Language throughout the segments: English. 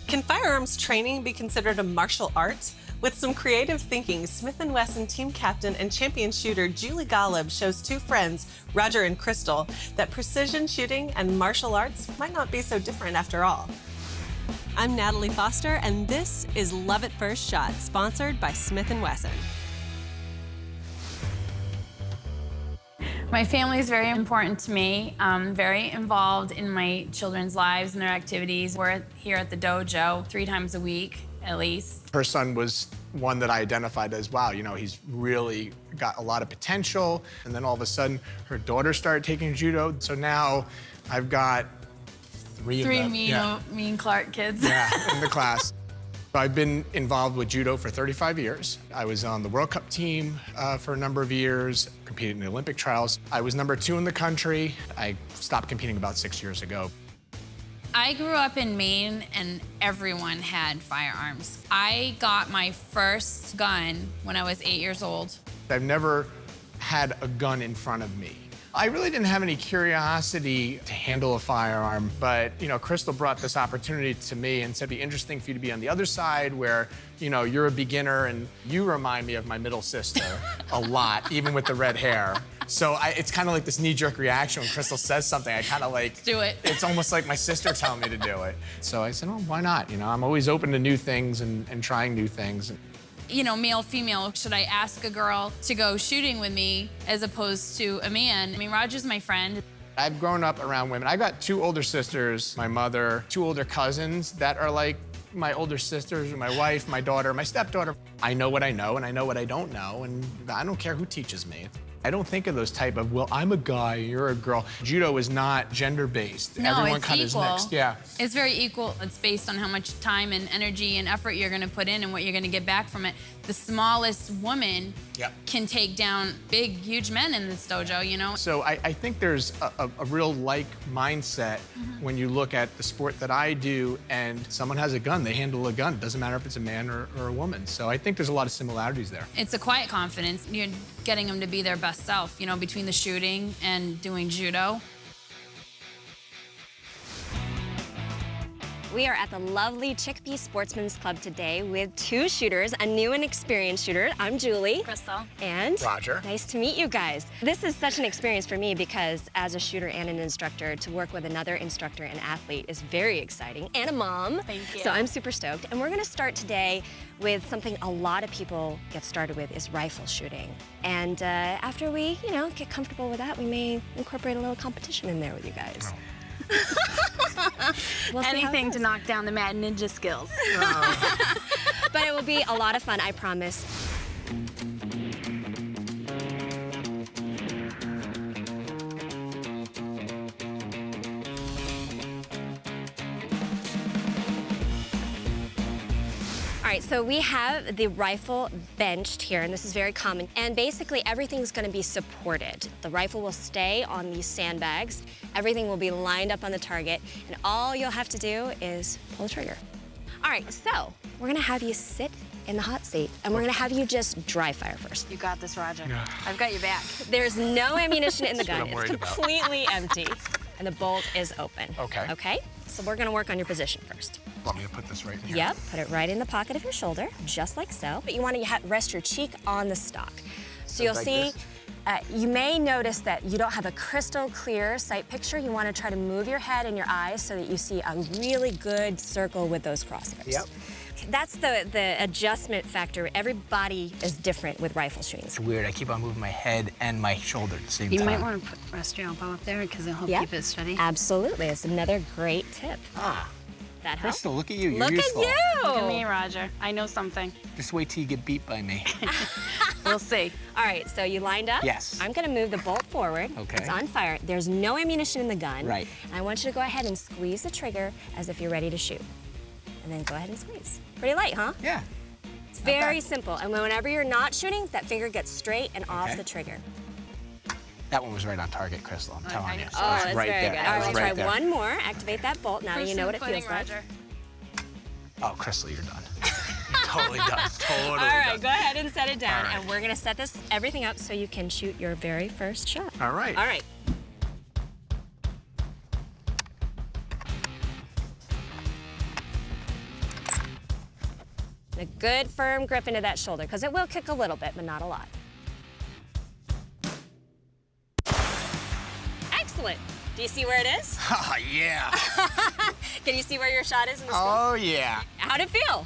Can firearms training be considered a martial art? With some creative thinking, Smith & Wesson team captain and champion shooter Julie Golob shows two friends, Roger and Crystal, that precision shooting and martial arts might not be so different after all. I'm Natalie Foster, and this is Love at First Shot, sponsored by Smith & Wesson. My family is very important to me. I'm very involved in my children's lives and their activities. We're here at the dojo 3 times a week, at least. Her son was one that I identified as, wow, you know, he's really got a lot of potential. And then all of a sudden, her daughter started taking judo. So now I've got three of them. mean Clarke kids. Yeah, in the class. I've been involved with judo for 35 years. I was on the World Cup team for a number of years, competed in the Olympic trials. I was number 2 in the country. I stopped competing about 6 years ago. I grew up in Maine, and everyone had firearms. I got my first gun when I was 8 years old. I've never had a gun in front of me. I really didn't have any curiosity to handle a firearm, but, you know, Crystal brought this opportunity to me and said it'd be interesting for you to be on the other side where, you know, you're a beginner and you remind me of my middle sister a lot, even with the red hair. So it's kind of like this knee-jerk reaction when Crystal says something. I kind of like... Do it. It's almost like my sister telling me to do it. So I said, oh, why not? You know, I'm always open to new things and trying new things. You know, male, female, should I ask a girl to go shooting with me as opposed to a man? I mean, Roger's my friend. I've grown up around women. I got 2 older sisters, my mother, 2 older cousins that are like my older sisters, my wife, my daughter, my stepdaughter. I know what I know and I know what I don't know, and I don't care who teaches me. I don't think of those type of, well, I'm a guy, you're a girl. Judo is not gender-based. No, everyone it's kind of equal. is mixed. Yeah. It's very equal. It's based on how much time and energy and effort you're gonna put in and what you're gonna get back from it. The smallest woman can take down big, huge men in this dojo, you know? So I think there's a real like mindset when you look at the sport that I do and someone has a gun, they handle a gun. It doesn't matter if it's a man or a woman. So I think there's a lot of similarities there. It's a quiet confidence. You're getting them to be their best self, you know, between the shooting and doing judo. We are at the lovely Chicopee Sportsmen's Club today with 2 shooters, a new and experienced shooter. I'm Julie. Crystal. And Roger. Nice to meet you guys. This is such an experience for me because as a shooter and an instructor, to work with another instructor and athlete is very exciting, and a mom. Thank you. So I'm super stoked. And we're gonna start today with something a lot of people get started with is rifle shooting. And after we, you know, get comfortable with that, we may incorporate a little competition in there with you guys. Oh. We'll see how it Anything to goes. knock down the Mad Ninja skills. But it will be a lot of fun, I promise. All right, so we have the rifle benched here, and this is very common. And basically, everything's gonna be supported. The rifle will stay on these sandbags. Everything will be lined up on the target, and all you'll have to do is pull the trigger. All right, so we're gonna have you sit in the hot seat, and we're gonna have you just dry fire first. You got this, Roger. I've got your back. There's no ammunition in the gun. I'm It's worried about. completely empty, and the bolt is open. Okay. Okay, so we're gonna work on your position first. Want me to put this right in here? Yep, put it right in the pocket of your shoulder, just like so. But you want to rest your cheek on the stock. So you'll like see, this? you may notice that you don't have a crystal clear sight picture. You want to try to move your head and your eyes so that you see a really good circle with those crosshairs. Yep. That's the adjustment factor. Everybody is different with rifle shooting. It's weird. I keep on moving my head and my shoulder at the same You time. might want to rest your elbow up there because it'll help Yep. keep it steady. Absolutely, it's another great tip. Ah, That helps. Crystal, look at you. You're Look useful. at you! Look at me, Roger. I know something. Just wait till you get beat by me. We'll see. All right, so you lined up? Yes. I'm gonna move the bolt forward. Okay. It's on fire. There's no ammunition in the gun. Right. And I want you to go ahead and squeeze the trigger as if you're ready to shoot. And then go ahead and squeeze. Pretty light, huh? Yeah. It's very simple. And whenever you're not shooting, that finger gets straight and off Okay. the trigger. That one was right on target, Crystal. I'm telling you. Oh, It was that's right very there. good. It All was right, right try there. one more. Activate that bolt. Now you know what it feels like. Roger. Oh, Crystal, you're done. You're totally done. Totally All right, done. go ahead and set it down. All right. And we're gonna set everything up so you can shoot your very first shot. All right. All right. And a good firm grip into that shoulder, because it will kick a little bit, but not a lot. Excellent. Do you see where it is? Oh, yeah. Can you see where your shot is in the school? Oh, yeah. How'd it feel?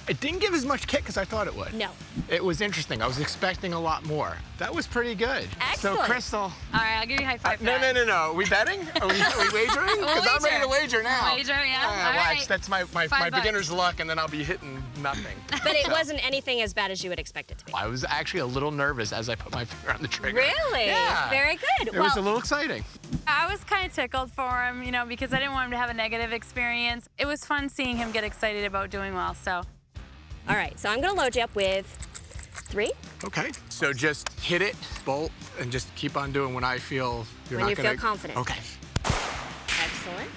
It didn't give as much kick as I thought it would. No. It was interesting. I was expecting a lot more. That was pretty good. Excellent. So, Crystal. All right, I'll give you a high five for No. that. Are we betting? Are we wagering? Because I'm ready to wager now. Wager, yeah. All Watch, right. that's my $5. beginner's luck, and then I'll be hitting nothing. But it wasn't anything as bad as you would expect it to be. I was actually a little nervous as I put my finger on the trigger. Really? Yeah. Very good. It was a little exciting. I was kind of tickled for him, you know, because I didn't want him to have a negative experience. It was fun seeing him get excited about doing well, so. All right, so I'm gonna load you up with 3. Okay. So just hit it, bolt, and just keep on doing when I feel you're When not you gonna... feel confident. Okay. Excellent.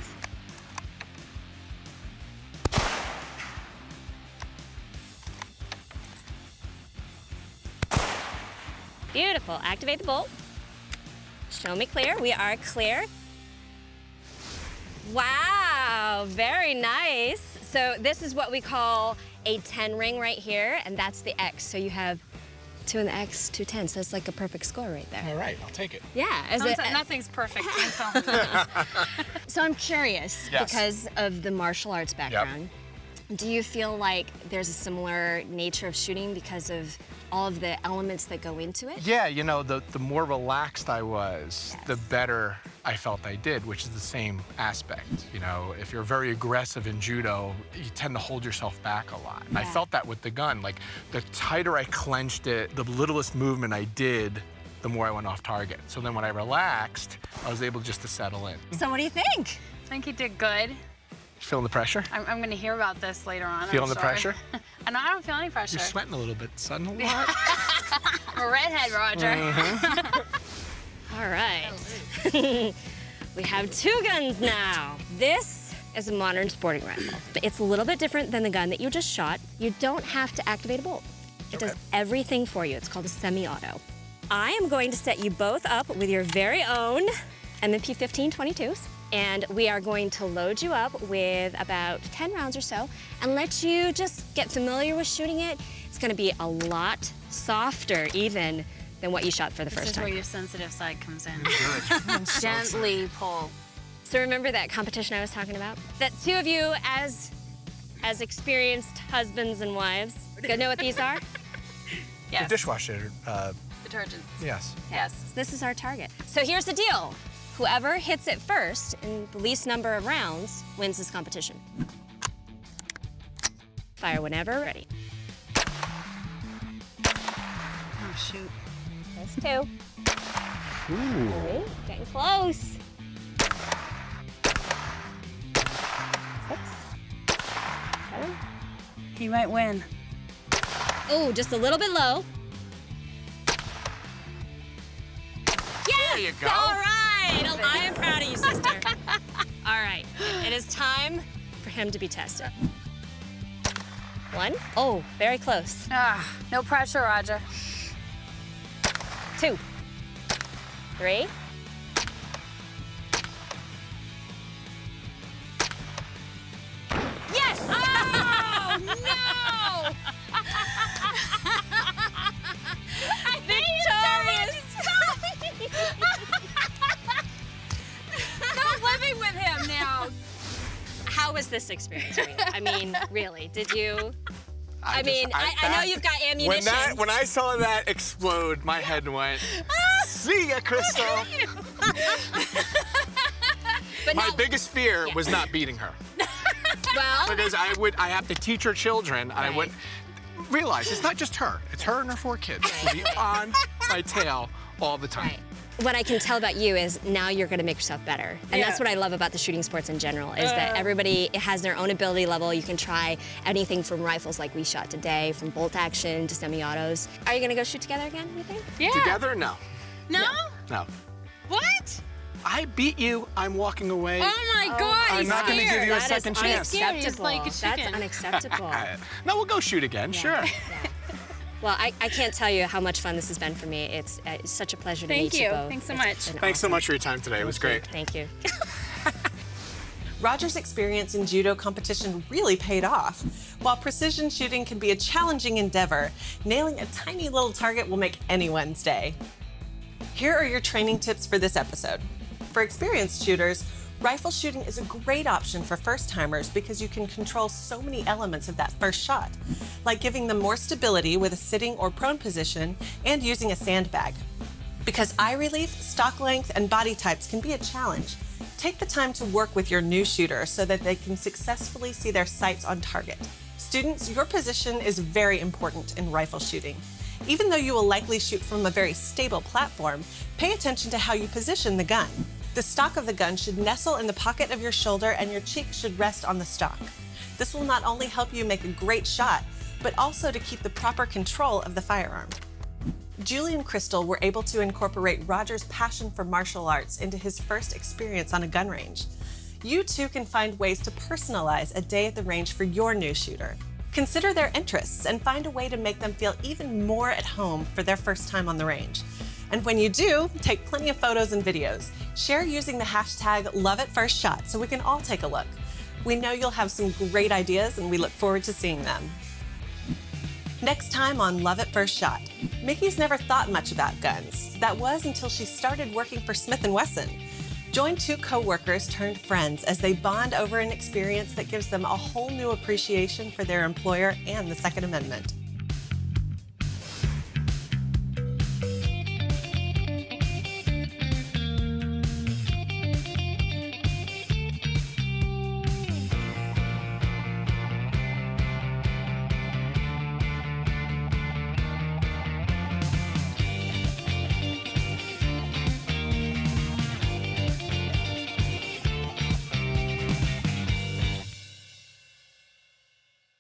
Beautiful. Activate the bolt. Show me clear. We are clear. Wow, very nice. So this is what we call a 10 ring right here, and that's the X. So you have 2 in the X, 2 10s. So that's like a perfect score right there. All right, I'll take it. Yeah. Nothing's perfect. Can't tell. So I'm curious, Yes. because of the martial arts background, do you feel like there's a similar nature of shooting because of all of the elements that go into it? Yeah, you know, the more relaxed I was, the better I felt I did, which is the same aspect. You know, if you're very aggressive in judo, you tend to hold yourself back a lot. And I felt that with the gun. Like, the tighter I clenched it, the littlest movement I did, the more I went off target. So then when I relaxed, I was able just to settle in. So what do you think? I think he did good. Feeling the pressure? I'm going to hear about this later on. Feeling I'm the sure. pressure? I don't feel any pressure. You're sweating a little bit, son. A lot. I'm a redhead, Roger. All right. We have 2 guns now. This is a modern sporting rifle. It's a little bit different than the gun that you just shot. You don't have to activate a bolt. It does everything for you. It's called a semi-auto. I am going to set you both up with your very own M&P 1522s. And we are going to load you up with about 10 rounds or so and let you just get familiar with shooting it. It's gonna be a lot softer even than what you shot for the This first is time. where your sensitive side comes in. Good. Gently pull. So remember that competition I was talking about? That 2 of you as experienced husbands and wives, gonna know what these are? Yes. The dishwasher, Detergent. yes. Yes. This is our target. So here's the deal. Whoever hits it first in the least number of rounds wins this competition. Fire whenever ready. Oh, shoot. That's 2. Ooh. Getting close. 6. 7. He might win. Oh, just a little bit low. Yes! There you go. All right. I am proud of you, sister. All right. It is time for him to be tested. 1. Oh, very close. No pressure, Roger. 2. 3. Yes! Oh, no! Victorious! I'm living with him now. How was this experience for you? I mean, really, did you? I know you've got ammunition. When I saw that explode, my head went, see ya, Crystal. But My no, biggest fear was not beating her. well, Because I have to teach her children, and I Right. wouldn't realize it's not just her. It's her and her 4 kids. She'll be on my tail all the time. right. What I can tell about you is now you're going to make yourself better. And that's Yeah. what I love about the shooting sports in general, is that everybody has their own ability level. You can try anything from rifles like we shot today, from bolt action to semi-autos. Are you going to go shoot together again, you think? Yeah. Together? No. No? No. What? I beat you. I'm walking away. Oh my God, I'm he's not gonna scared. give you a That is second chance. Scared, he's unacceptable. like a That's chicken. unacceptable. No, we'll go shoot again, sure. Well, I can't tell you how much fun this has been for me. It's such a pleasure to Thank meet you you. both. Thanks so It's much. been Thanks so awesome. much for your time today. It was great. Thank you. Roger's experience in judo competition really paid off. While precision shooting can be a challenging endeavor, nailing a tiny little target will make anyone's day. Here are your training tips for this episode. For experienced shooters, rifle shooting is a great option for first-timers because you can control so many elements of that first shot, like giving them more stability with a sitting or prone position and using a sandbag. Because eye relief, stock length, and body types can be a challenge, take the time to work with your new shooter so that they can successfully see their sights on target. Students, your position is very important in rifle shooting. Even though you will likely shoot from a very stable platform, pay attention to how you position the gun. The stock of the gun should nestle in the pocket of your shoulder and your cheek should rest on the stock. This will not only help you make a great shot, but also to keep the proper control of the firearm. Julie and Crystal were able to incorporate Roger's passion for martial arts into his first experience on a gun range. You too can find ways to personalize a day at the range for your new shooter. Consider their interests and find a way to make them feel even more at home for their first time on the range. And when you do, take plenty of photos and videos. Share using the hashtag #LoveAtFirstShot so we can all take a look. We know you'll have some great ideas and we look forward to seeing them. Next time on Love at First Shot, Mickey's never thought much about guns. That was until she started working for Smith Wesson. Join two co-workers turned friends as they bond over an experience that gives them a whole new appreciation for their employer and the Second Amendment.